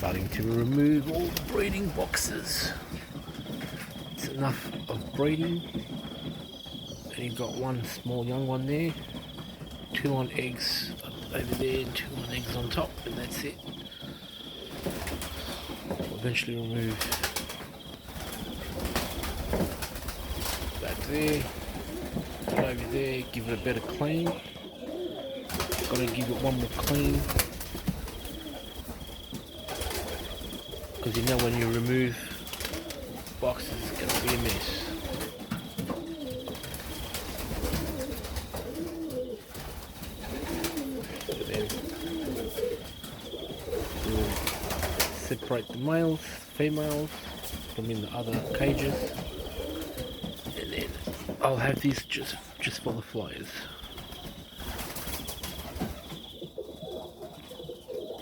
starting to remove all the breeding boxes. It's enough of breeding. And you've got one small young one there, 2 on eggs over there, and 2 on eggs on top, and that's it. We'll eventually remove that there, put it over there, give it a better clean. Gotta give it one more clean, because you know when you remove boxes it's gonna be a mess. So then we'll separate the males, females, put them in the other cages, and then I'll have these just for the flyers.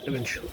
Eventually.